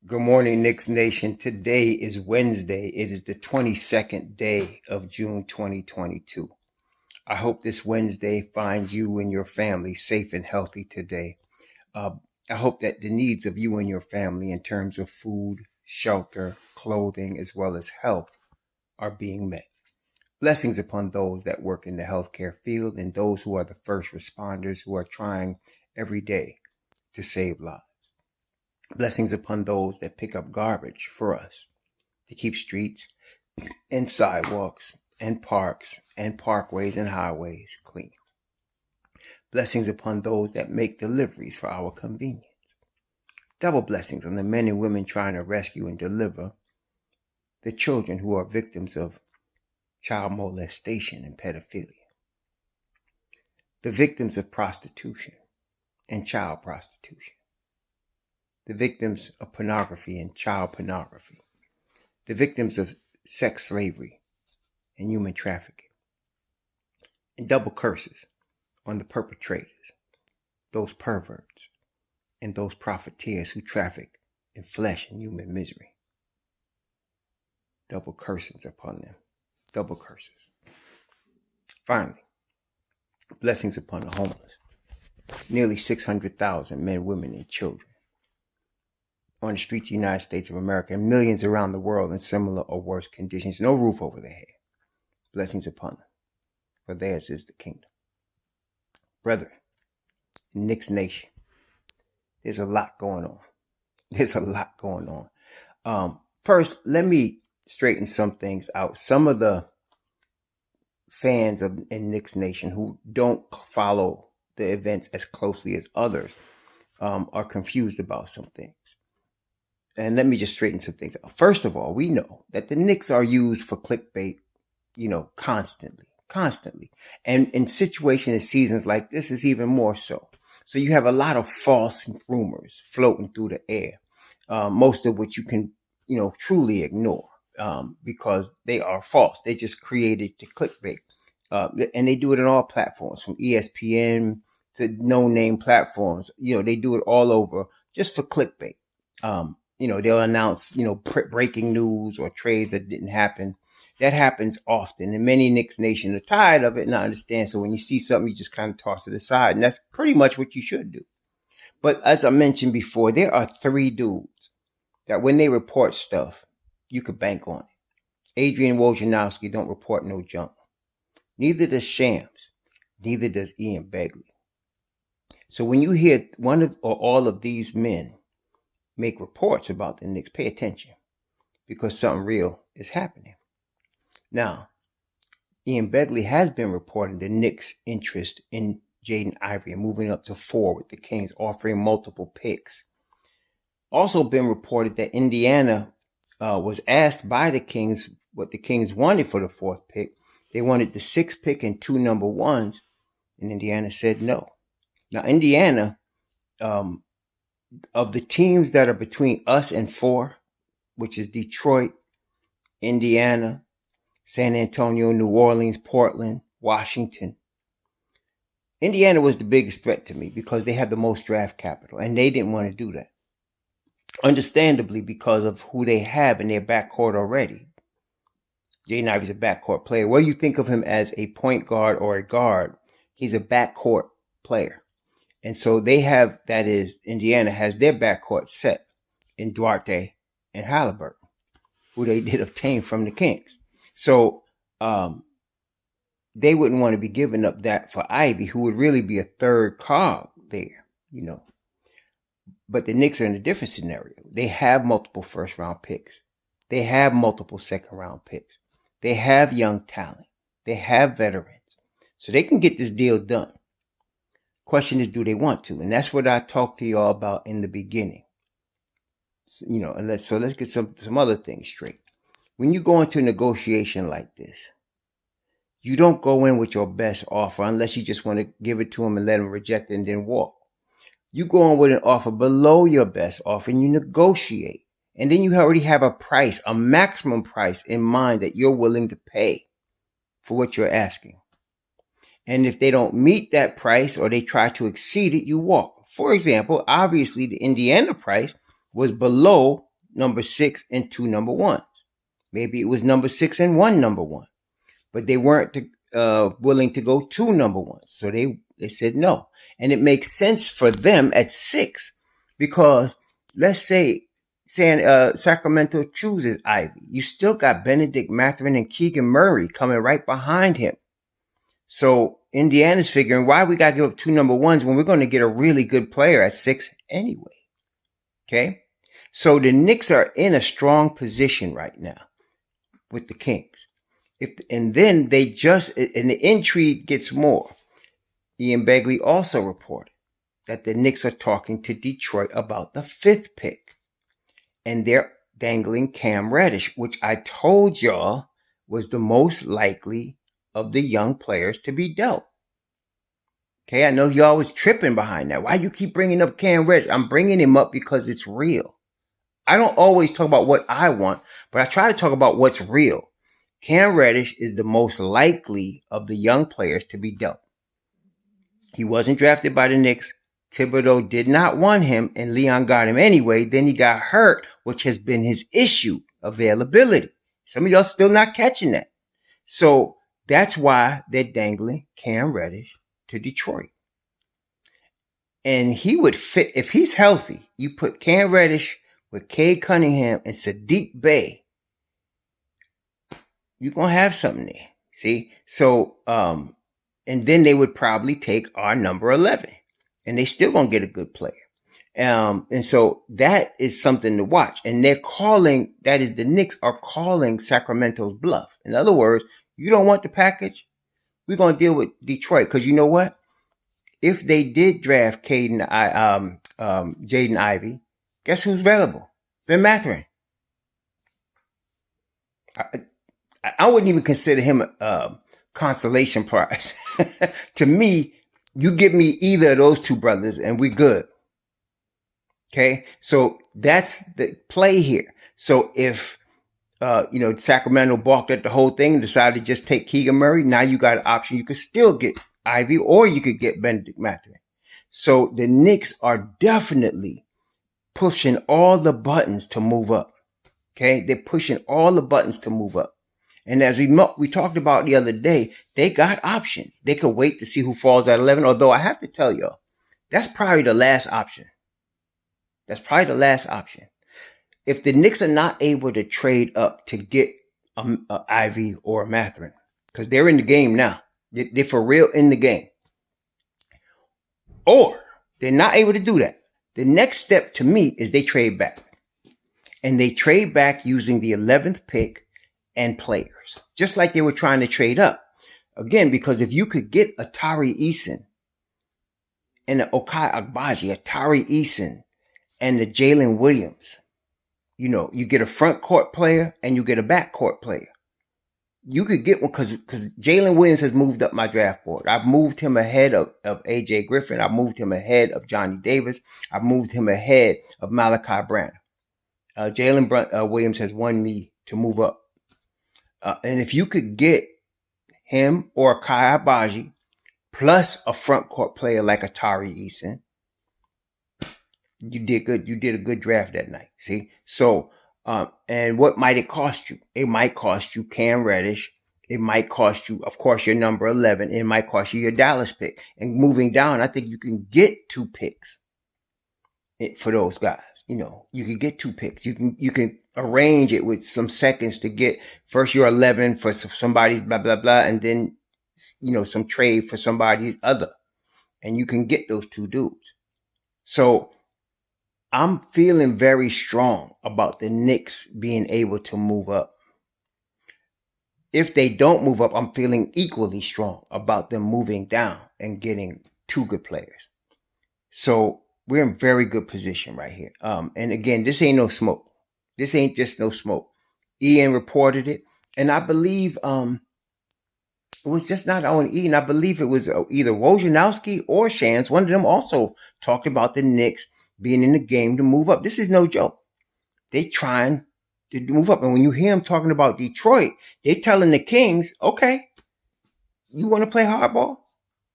Good morning, Knicks Nation. Today is Wednesday. It is the 22nd day of June 2022. I hope this Wednesday finds you and your family safe and healthy today. Uh, I hope that the needs of you and your family in terms of food, shelter, clothing, as well as health are being met. Blessings upon those that work in the healthcare field and those who are the first responders who are trying every day to save lives. Blessings upon those that pick up garbage for us to keep streets and sidewalks and parks and parkways and highways clean. Blessings upon those that make deliveries for our convenience. Double blessings on the men and women trying to rescue and deliver the children who are victims of child molestation and pedophilia. The victims of prostitution and child prostitution. The victims of pornography and child pornography. The victims of sex slavery and human trafficking. And double curses on the perpetrators, those perverts, and those profiteers who traffic in flesh and human misery. Double cursings upon them. Double curses. Finally, blessings upon the homeless. Nearly 600,000 men, women, and children on the streets of the United States of America and millions around the world in similar or worse conditions. No roof over their head. Blessings upon them, for theirs is the kingdom. Brethren, Knicks Nation, there's a lot going on. There's a lot going on. First, let me straighten some things out. Some of the fans in Knicks Nation who don't follow the events as closely as others are confused about some things. And let me just straighten some things out. First of all, we know that the Knicks are used for clickbait, constantly. And in situations and seasons like this is even more so. So you have a lot of false rumors floating through the air, most of which you can, truly ignore because they are false. They just created the clickbait. And they do it on all platforms, from ESPN to no-name platforms. They do it all over just for clickbait. They'll announce, breaking news or trades that didn't happen. That happens often, and many Knicks Nation are tired of it, and I understand. So when you see something, you just kind of toss it aside, and that's pretty much what you should do. But as I mentioned before, there are three dudes that when they report stuff, you could bank on it. Adrian Wojnarowski don't report no junk. Neither does Shams. Neither does Ian Begley. So when you hear one of or all of these men make reports about the Knicks, pay attention, because something real is happening. Now, Ian Begley has been reporting the Knicks' interest in Jaden Ivey and moving up to 4 with the Kings, offering multiple picks. Also been reported that Indiana was asked by the Kings what the Kings wanted for the 4th pick. They wanted the 6th pick and 2 number 1s, and Indiana said no. Now, Indiana, of the teams that are between us and 4, which is Detroit, Indiana, San Antonio, New Orleans, Portland, Washington. Indiana was the biggest threat to me because they had the most draft capital, and they didn't want to do that. Understandably, because of who they have in their backcourt already. Jaden Ivey's a backcourt player. Whether you think of him as a point guard or a guard, he's a backcourt player. And so Indiana has their backcourt set in Duarte and Halliburton, who they did obtain from the Kings. So they wouldn't want to be giving up that for Ivy, who would really be a third cog there, But the Knicks are in a different scenario. They have multiple first-round picks. They have multiple second-round picks. They have young talent. They have veterans. So they can get this deal done. Question is, do they want to? And that's what I talked to y'all about in the beginning. Let's get some other things straight. When you go into a negotiation like this, you don't go in with your best offer unless you just want to give it to them and let them reject it and then walk. You go in with an offer below your best offer and you negotiate. And then you already have a price, a maximum price in mind that you're willing to pay for what you're asking. And if they don't meet that price or they try to exceed it, you walk. For example, obviously the Indiana price was below number 6 and 2 number 1s. Maybe it was number 6 and 1 number 1. But they weren't willing to go 2 number 1s. So they said no. And it makes sense for them at 6 because let's say Sacramento chooses Ivy. You still got Benedict Mathurin and Keegan Murray coming right behind him. So Indiana's figuring, why we got to give up 2 number 1s when we're going to get a really good player at 6 anyway? Okay? So the Knicks are in a strong position right now with the Kings. And then and the intrigue gets more. Ian Begley also reported that the Knicks are talking to Detroit about the 5th pick. And they're dangling Cam Reddish, which I told y'all was the most likely of the young players to be dealt. Okay, I know y'all was tripping behind that. Why you keep bringing up Cam Reddish? I'm bringing him up because it's real. I don't always talk about what I want, but I try to talk about what's real. Cam Reddish is the most likely of the young players to be dealt. He wasn't drafted by the Knicks. Thibodeau did not want him, and Leon got him anyway. Then he got hurt, which has been his issue, availability. Some of y'all still not catching that. So that's why they're dangling Cam Reddish to Detroit. And he would fit, if he's healthy, you put Cam Reddish with Cade Cunningham and Sadiq Bey, you're going to have something there. See? So, and then they would probably take our number 11. And they still going to get a good player. And so that is something to watch. And the Knicks are calling Sacramento's bluff. In other words, you don't want the package? We're going to deal with Detroit. Because you know what? If they did draft Jaden Ivey, guess who's available? Ben Mathurin. I wouldn't even consider him a consolation prize. To me, you give me either of those two brothers and we're good. Okay. So that's the play here. So if, Sacramento balked at the whole thing and decided to just take Keegan Murray, now you got an option. You could still get Ivy or you could get Benedict Mathurin. So the Knicks are definitely pushing all the buttons to move up. Okay. They're pushing all the buttons to move up. And as we talked about the other day, they got options. They could wait to see who falls at 11. Although I have to tell y'all, that's probably the last option. If the Knicks are not able to trade up to get a Ivy or a Mathurin, because they're in the game now. They're for real in the game. Or they're not able to do that. The next step to me is they trade back. And they trade back using the 11th pick and players, just like they were trying to trade up. Again, because if you could get Atari Eason and the Okai Agbaji, Atari Eason and the Jalen Williams, you get a front court player and you get a back court player. You could get one because Jalen Williams has moved up my draft board. I've moved him ahead of AJ Griffin. I've moved him ahead of Johnny Davis. I've moved him ahead of Malachi Brown. Jalen Williams has won me to move up. And if you could get him or Kai Abaji plus a front court player like Atari Eason, you did good. You did a good draft that night. See? So, and what might it cost you? It might cost you Cam Reddish. It might cost you, of course, your number 11. It might cost you your Dallas pick. And moving down, I think you can get 2 picks for those guys. You can get 2 picks. You can arrange it with some seconds to get first your 11 for somebody's blah, blah, blah. And then, some trade for somebody's other. And you can get those 2 dudes. So I'm feeling very strong about the Knicks being able to move up. If they don't move up, I'm feeling equally strong about them moving down and getting 2 good players. So we're in very good position right here. And again, this ain't no smoke. This ain't just no smoke. Ian reported it. And I believe, it was just not on Ian. I believe it was either Wojnarowski or Shans. One of them also talked about the Knicks being in the game to move up. This is no joke. They trying to move up. And when you hear them talking about Detroit, they telling the Kings, okay, you want to play hardball?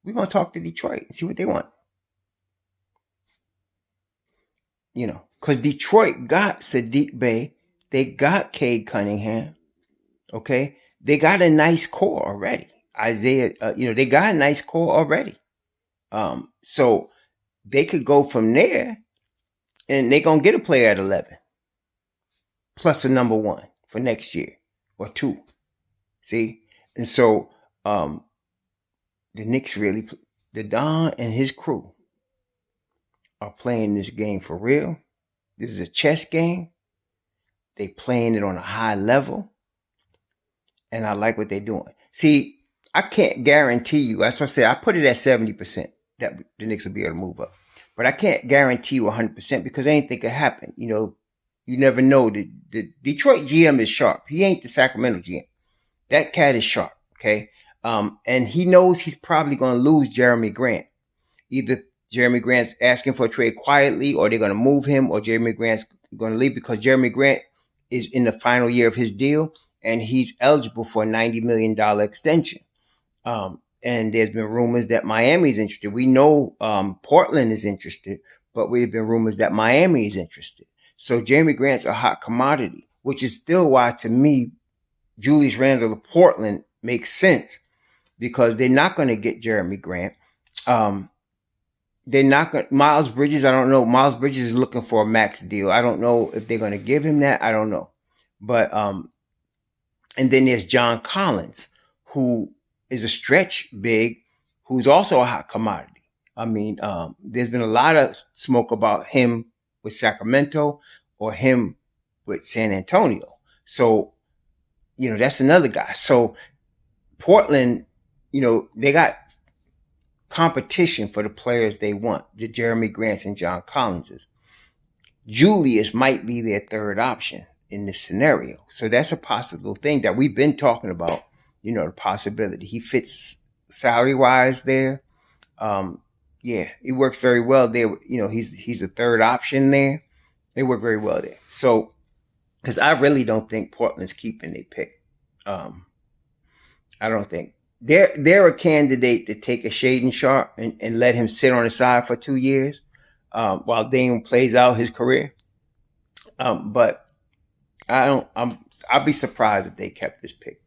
We're going to talk to Detroit and see what they want. Because Detroit got Sadiq Bey. They got Cade Cunningham. Okay. They got a nice core already. Isaiah, they got a nice core already. So they could go from there and they're going to get a player at 11 plus a number 1 for next year or 2. See? And so, the Knicks really, the Don and his crew are playing this game for real. This is a chess game. They playing it on a high level. And I like what they're doing. See, I can't guarantee you. That's what I said. I put it at 70% that the Knicks will be able to move up. But I can't guarantee you 100% because anything could happen. You never know. The Detroit GM is sharp. He ain't the Sacramento GM. That cat is sharp. Okay. And he knows he's probably going to lose Jeremy Grant. Either Jeremy Grant's asking for a trade quietly, or they're going to move him, or Jeremy Grant's going to leave because Jeremy Grant is in the final year of his deal and he's eligible for a $90 million extension. And there's been rumors that Miami's interested. We know Portland is interested, but we've been rumors that Miami is interested. So Jeremy Grant's a hot commodity, which is still why, to me, Julius Randle of Portland makes sense because they're not going to get Jeremy Grant. They're not going. Miles Bridges, I don't know. Miles Bridges is looking for a max deal. I don't know if they're going to give him that. I don't know. But and then there's John Collins, who is a stretch big, who's also a hot commodity. I mean, there's been a lot of smoke about him with Sacramento or him with San Antonio. So, that's another guy. So Portland, they got competition for the players they want, the Jeremy Grants and John Collinses. Julius might be their third option in this scenario. So that's a possible thing that we've been talking about, the possibility. He fits salary-wise there. He works very well there. He's a third option there. They work very well there. So, because I really don't think Portland's keeping their pick. I don't think. They're a candidate to take a Shaedon Sharpe and let him sit on the side for 2 years while Dame plays out his career. But I'll be surprised if they kept this pick.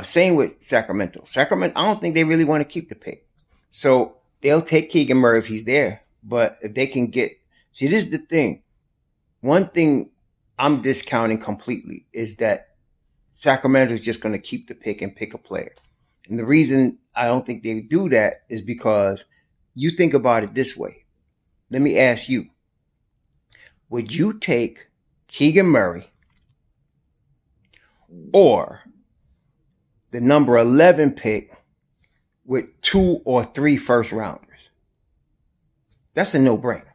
Same with Sacramento. I don't think they really want to keep the pick. So they'll take Keegan Murray if he's there. But if they can see, this is the thing. One thing I'm discounting completely is that Sacramento is just going to keep the pick and pick a player. And the reason I don't think they do that is because you think about it this way. Let me ask you, would you take Keegan Murray or the number 11 pick with 2 or 3 first rounders? That's a no-brainer,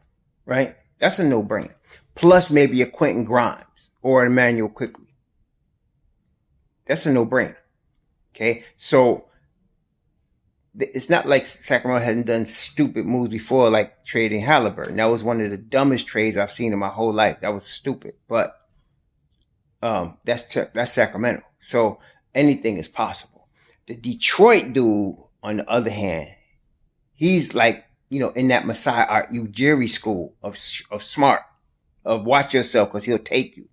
right? That's a no-brainer. Plus maybe a Quentin Grimes or Emmanuel Quickley. That's a no-brainer. Okay, so it's not like Sacramento hasn't done stupid moves before, like trading Halliburton. That was one of the dumbest trades I've seen in my whole life. That was stupid, but that's Sacramento. So anything is possible. The Detroit dude, on the other hand, he's like, in that Masai Ujiri school of smart, of watch yourself because he'll take you.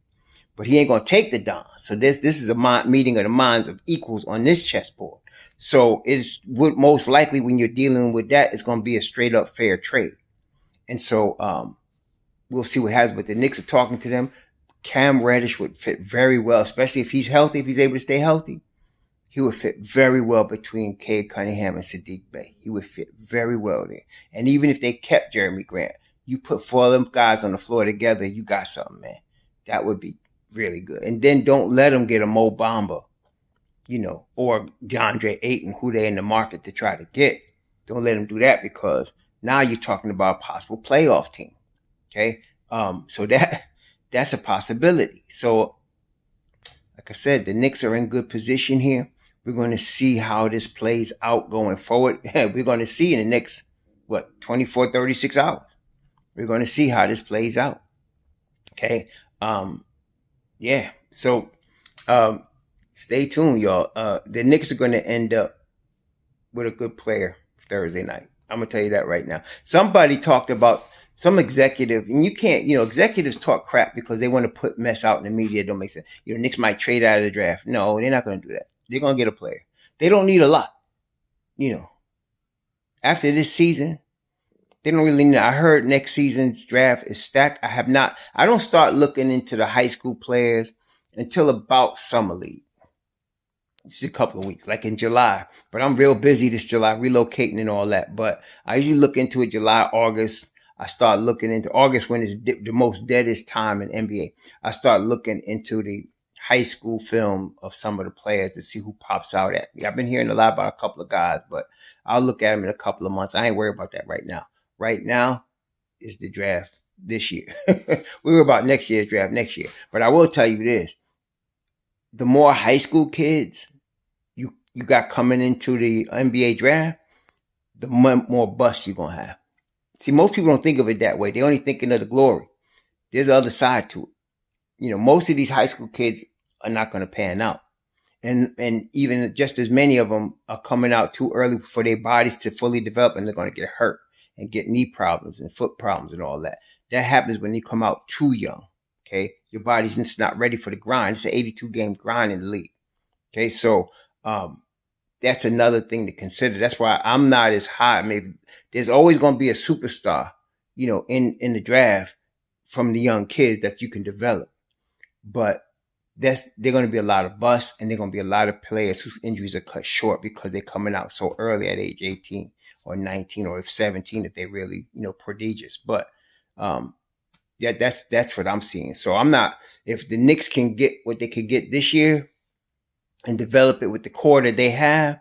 But he ain't going to take the Don. So this is a meeting of the minds of equals on this chessboard. So most likely when you're dealing with that, it's going to be a straight up fair trade. And so we'll see what happens. But the Knicks are talking to them. Cam Reddish would fit very well, especially if he's healthy, if he's able to stay healthy. He would fit very well between Cade Cunningham and Sadiq Bey. He would fit very well there. And even if they kept Jeremy Grant, you put 4 of them guys on the floor together, you got something, man. That would be really good. And then don't let them get a Mo Bamba, or DeAndre Ayton, who they're in the market to try to get. Don't let them do that because now you're talking about a possible playoff team. Okay. So that's a possibility. So like I said, the Knicks are in good position here. We're going to see how this plays out going forward. We're going to see in the next, 24, 36 hours. We're going to see how this plays out. Okay. So, stay tuned, y'all. The Knicks are going to end up with a good player Thursday night. I'm going to tell you that right now. Somebody talked about some executive, and you can't, executives talk crap because they want to put mess out in the media. It don't make sense. Knicks might trade out of the draft. No, they're not going to do that. They're going to get a player. They don't need a lot. After this season, they don't really need. I heard next season's draft is stacked. I don't start looking into the high school players until about summer league. It's a couple of weeks, like in July. But I'm real busy this July, relocating and all that. But I usually look into it July, August. I start looking into August when it's the most deadest time in NBA. I start looking into the high school film of some of the players to see who pops out at me. I've been hearing a lot about a couple of guys, but I'll look at them in a couple of months. I ain't worried about that right now. Right now is the draft this year. We were about next year's draft next year. But I will tell you this. The more high school kids you got coming into the NBA draft, the more busts you're going to have. See, most people don't think of it that way. They're only thinking of the glory. There's the other side to it. Most of these high school kids are not going to pan out. And even just as many of them are coming out too early for their bodies to fully develop, and they're going to get hurt and get knee problems and foot problems and all that. That happens when you come out too young. Okay. Your body's just not ready for the grind. It's an 82 game grind in the league. Okay. So, that's another thing to consider. That's why I'm not as high. Maybe there's always going to be a superstar, in the draft from the young kids that you can develop. But they're going to be a lot of busts, and they're going to be a lot of players whose injuries are cut short because they're coming out so early at age 18 or 19 or 17 if they're really, prodigious. But, that's what I'm seeing. So I'm not, if the Knicks can get what they could get this year and develop it with the core that they have,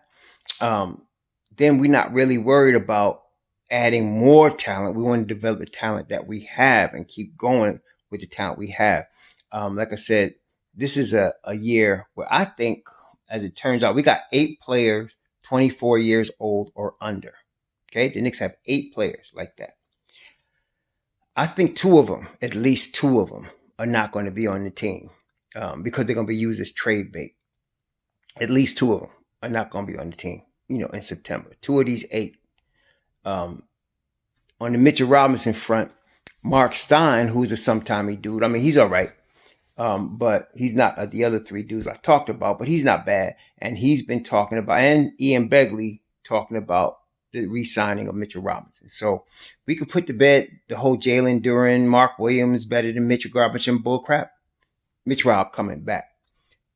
then we're not really worried about adding more talent. We want to develop the talent that we have and keep going with the talent we have. Like I said, this is a year where I think, as it turns out, we got 8 players 24 years old or under. Okay. The Knicks have 8 players like that. I think 2 of them, at least 2 of them, are not going to be on the team, because they're going to be used as trade bait. At least 2 of them are not going to be on the team, in September. 2 of these 8. On the Mitchell Robinson front, Mark Stein, who's a sometimey dude. I mean, he's all right. But he's not the other 3 dudes I talked about, but he's not bad. And he's been talking about, and Ian Begley talking about the re-signing of Mitchell Robinson. So we could put to bed the whole Jalen Duren, Mark Williams better than Mitchell Robinson bullcrap. Mitch Rob coming back.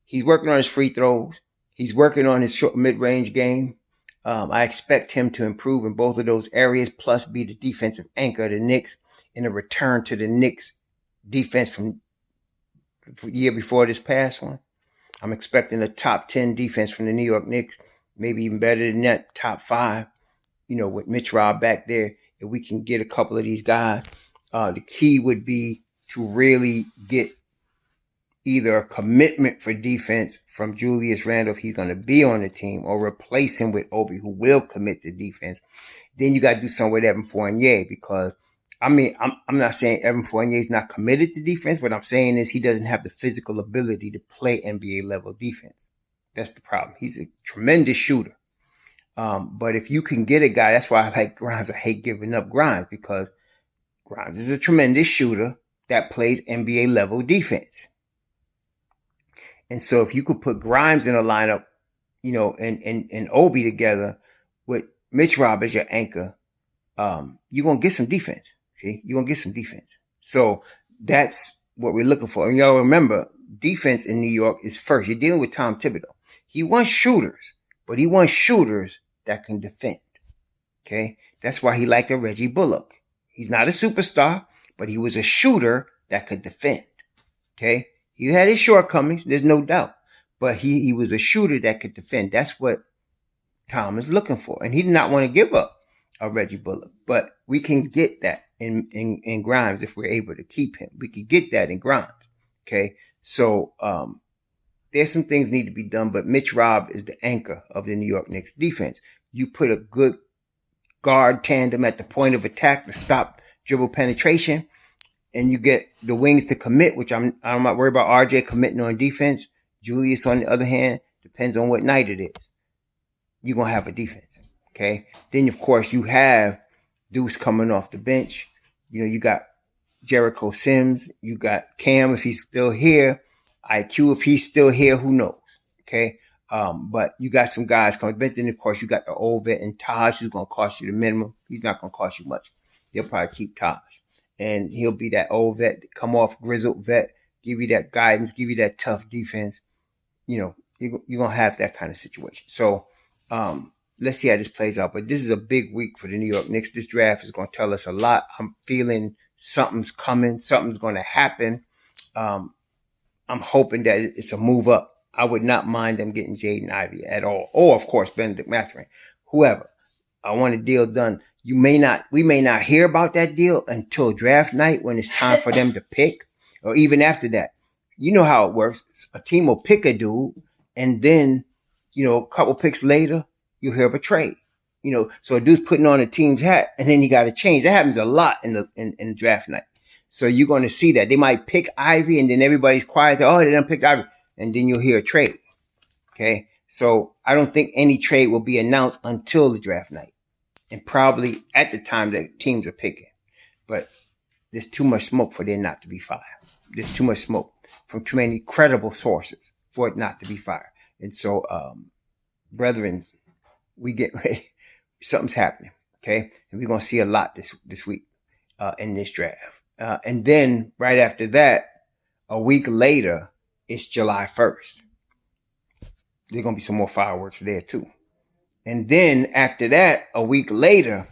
He's working on his free throws. He's working on his short mid-range game. I expect him to improve in both of those areas, plus be the defensive anchor of the Knicks in a return to the Knicks defense from the year before this past one. I'm expecting a top 10 defense from the New York Knicks, maybe even better than that, top 5, with Mitch Rob back there. If we can get a couple of these guys, the key would be to really get either a commitment for defense from Julius Randle if he's going to be on the team, or replace him with Obi, who will commit to defense. Then you got to do something with Evan Fournier, because, I'm not saying Evan Fournier is not committed to defense. What I'm saying is he doesn't have the physical ability to play NBA level defense. That's the problem. He's a tremendous shooter. But if you can get a guy, that's why I like Grimes. I hate giving up Grimes, because Grimes is a tremendous shooter that plays NBA level defense. And so if you could put Grimes in a lineup, and Obi together with Mitch Rob as your anchor, you're going to get some defense. See, you're going to get some defense. So that's what we're looking for. And y'all remember, defense in New York is first. You're dealing with Tom Thibodeau. He wants shooters, but he wants shooters that can defend. Okay. That's why he liked a Reggie Bullock. He's not a superstar, but he was a shooter that could defend. Okay. He had his shortcomings, there's no doubt, but he was a shooter that could defend. That's what Tom is looking for. And he did not want to give up a Reggie Bullock, but we can get that in Grimes if we're able to keep him. We can get that in Grimes. Okay. So, there's some things need to be done, but Mitch Rob is the anchor of the New York Knicks defense. You put a good guard tandem at the point of attack to stop dribble penetration, and you get the wings to commit, which I'm not worried about RJ committing on defense. Julius, on the other hand, depends on what night it is. You're going to have a defense. Okay. Then, of course, you have Deuce coming off the bench. You got Jericho Sims. You got Cam if he's still here. IQ if he's still here. Who knows? Okay. But you got some guys coming. But then, of course, you got the old vet and Taj, who's going to cost you the minimum. He's not going to cost you much. They'll probably keep Taj. And he'll be that old vet, come off grizzled vet, give you that guidance, give you that tough defense. You're going to have that kind of situation. So let's see how this plays out. But this is a big week for the New York Knicks. This draft is going to tell us a lot. I'm feeling something's coming. Something's going to happen. I'm hoping that it's a move up. I would not mind them getting Jaden Ivey at all. Or, of course, Benedict Mathurin. Whoever. I want a deal done. We may not hear about that deal until draft night when it's time for them to pick, or even after that. You know how it works. A team will pick a dude, and then, a couple picks later, you'll hear of a trade. So a dude's putting on a team's hat, and then he got to change. That happens a lot in the draft night. So you're going to see that. They might pick Ivy, and then everybody's quiet. Oh, they didn't pick Ivy. And then you'll hear a trade. Okay? So I don't think any trade will be announced until the draft night. And probably at the time that teams are picking. But there's too much smoke for there not to be fire. There's too much smoke from too many credible sources for it not to be fire. And so, brethren, we get ready. Something's happening. Okay? And we're going to see a lot this week in this draft. And then right after that, a week later, it's July 1st. There's going to be some more fireworks there too. And then after that, a week later,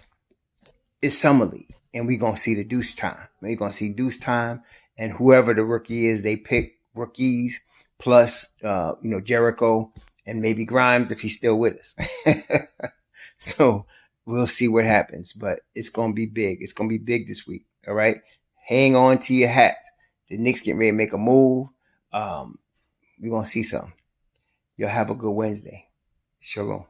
it's Summer League. And we're going to see the deuce time. We're going to see deuce time. And whoever the rookie is, they pick rookies plus, Jericho and maybe Grimes if he's still with us. So we'll see what happens. But it's going to be big. It's going to be big this week. All right? Hang on to your hats. The Knicks getting ready to make a move. We're going to see something. Y'all have a good Wednesday. Shalom.